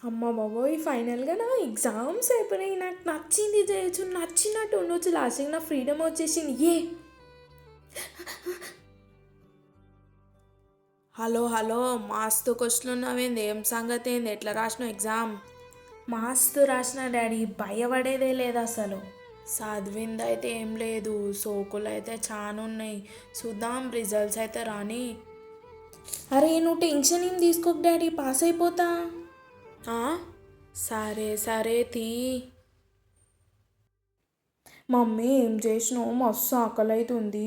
అమ్మ బాబోయ్! ఫైనల్‌గా నా ఎగ్జామ్స్ అయిపోయినాయి. నాకు నచ్చింది చేయొచ్చు, నచ్చినట్టు ఉండొచ్చు. లాస్ట్‌కి నా ఫ్రీడమ్ వచ్చేసింది. హలో హలో, మస్తు క్వశ్చన్లు ఉన్నావేంది? ఏం సంగతి ఏంది? ఎట్లా రాసినావు ఎగ్జామ్? మస్తు రాసిన డాడీ, భయపడేదే లేదు అసలు. చదివింది అయితే ఏం లేదు, సోకులు అయితే చాలా ఉన్నాయి. చూద్దాం, రిజల్ట్స్ అయితే రాని. అరే నువ్వు టెన్షన్ ఏం తీసుకోకు డాడీ, పాస్ అయిపోతా. ఆ? సరే సరే తీ. మమ్మీ ఏం చేసినావు? మస్తు ఆకలి అవుతుంది.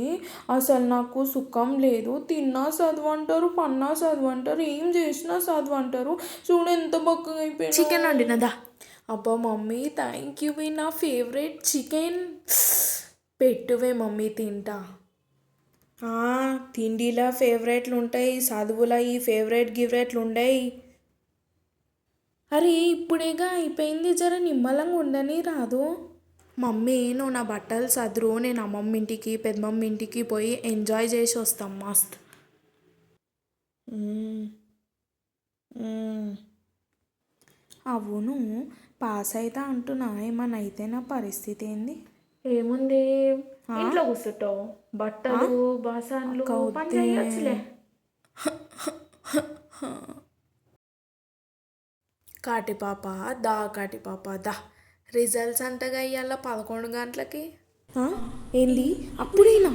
అసలు నాకు సుఖం లేదు. తిన్నా చదవంటారు, పన్నా చదవంటారు, ఏం చేసినా చదవంటారు. చూడు ఎంత బక్కగా అయిపోయింది. చికెన్ వండినదా? అబ్బా మమ్మీ, థ్యాంక్ యూ. నా ఫేవరెట్ చికెన్. పెట్టువే మమ్మీ, తింటా. తిండిలా ఫేవరెట్లు ఉంటాయి, చదువులా ఈ ఫేవరెట్ గివరెట్లు ఉండయి. అరే ఇప్పుడేగా అయిపోయింది, జర నిమ్మలంగా ఉండని రాదు? మమ్మీ నువ్వు నా బట్టలు సదురు, నేను అమ్మమ్మ ఇంటికి పెద్దమమ్మ ఇంటికి పోయి ఎంజాయ్ చేసి వస్తాం మస్త్. మ్మ్. మ్మ్. అవును, పాస్ అయితే అంటున్నా, ఏమన్నా అయితే నా పరిస్థితి ఏంది? ఏముంది, ఇంట్లో కూర్చుంటావు, బట్టలు బాసన్లు పని చేయొచ్చులే. కాటిపాప దా, కాటిపాప దా. రిజల్ట్స్ అంటగా ఇవాళ 11 గంటలకి. ఏంది అప్పుడేనా?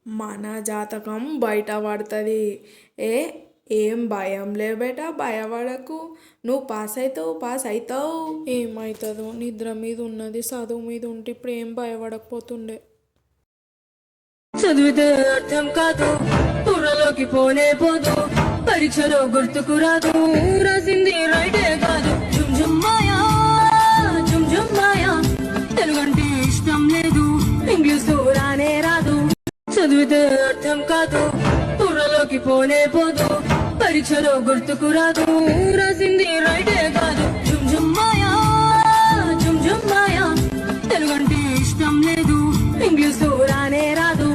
మన జాతకం బయట పడుతుంది. ఏ ఏం భయం లే బేట, భయపడకు. నువ్వు పాస్ అవుతావు, పాస్ అవుతావు. ఏమవుతుందో, నిద్ర మీద ఉన్నది, చదువు మీద ఉంటే ఇప్పుడు ఏం భయపడకపోతుండే. చదివితే అర్థం కాదు, ఊరలోకి పోనే పోదు, పరీక్షలో గుర్తుకు రాదు, రాసింది రైటే కాదు. జుమ్ జుమ్ మాయా, జుమ్ జుమ్ మాయా, తెలుగంటే ఇష్టం లేదు, ఇంగ్లీష్ రానే రాదు. చదివితే అర్థం కాదు, ఊరలోకి పోనే పోదు, పరీక్షలో గుర్తుకు రాదు, రాసింది రైటే కాదు. జుమ్ జుమ్ మాయా, జుమ్ జుమ్ మాయా, తెలుగంటే ఇష్టం లేదు, ఇంగ్లీష్ రానే రాదు.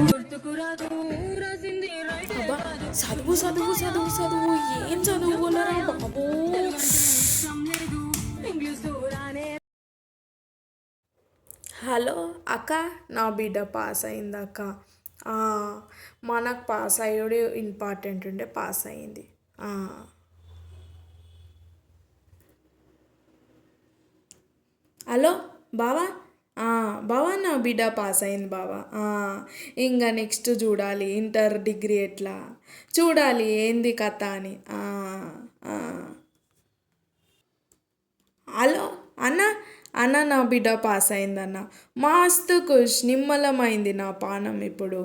చదువు చదువు చదువు చదువు, ఏం చదువుకోలేరా బాబు. హలో అక్క, నా బిడ్డ పాస్ అయింది అక్క. మనకు పాస్ అయ్యేది ఇంపార్టెంట్ ఉండే, పాస్ అయింది. హలో బావా, బావా నా బిడ్డ పాస్ అయింది బావా. ఇంకా నెక్స్ట్ చూడాలి, ఇంటర్ డిగ్రీ ఎట్లా చూడాలి, ఏంది కథ అని. హలో అన్న, అన్న నా బిడ్డ పాస్ అయిందన్న. మస్తు ఖుష్, నిమ్మలమైంది నా పానం ఇప్పుడు.